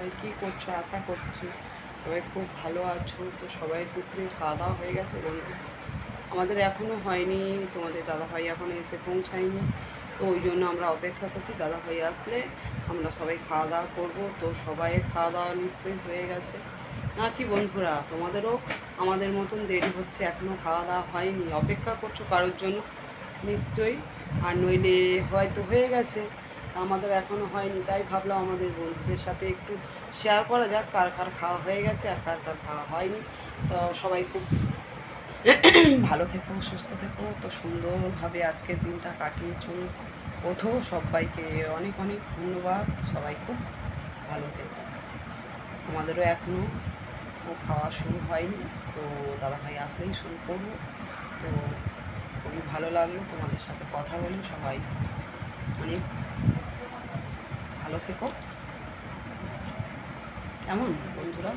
সবাই কী করছো, আশা করছি সবাই খুব ভালো আছো। তো সবাই দুপুরে খাওয়া দাওয়া হয়ে গেছে বন্ধু? আমাদের এখনও হয়নি, তোমাদের দাদাভাই এখনও এসে পৌঁছায়নি। তো ওই জন্য আমরা অপেক্ষা করছি, দাদাভাই আসলে আমরা সবাই খাওয়া দাওয়া করবো। তো সবাইয়ের খাওয়া দাওয়া নিশ্চয়ই হয়ে গেছে নাকি বন্ধুরা? তোমাদেরও আমাদের মতন দেরি হচ্ছে, এখনও খাওয়া দাওয়া হয়নি, অপেক্ষা করছো কারোর জন্য নিশ্চয়ই। আর নইলে হয়তো হয়ে গেছে, আমাদের এখনও হয়নি। তাই ভাবলাম আমাদের বন্ধুদের সাথে একটু শেয়ার করা যাক কার কার খাওয়া হয়ে গেছে আর কার কার খাওয়া হয়নি। তো সবাই খুব ভালো থেকো, সুস্থ থেকো। তো সুন্দরভাবে আজকের দিনটা কাটিয়ে ওঠো। সবাইকে অনেক অনেক ধন্যবাদ। সবাই খুব ভালো থেকো। আমাদেরও এখনও খাওয়া শুরু হয়নি, তো দাদাভাই আসলেই শুরু করবো। তো খুবই ভালো লাগলো তোমাদের সাথে কথা বলে। সবাই অনেক ভালো থেকো, কেমন বন্ধুরা?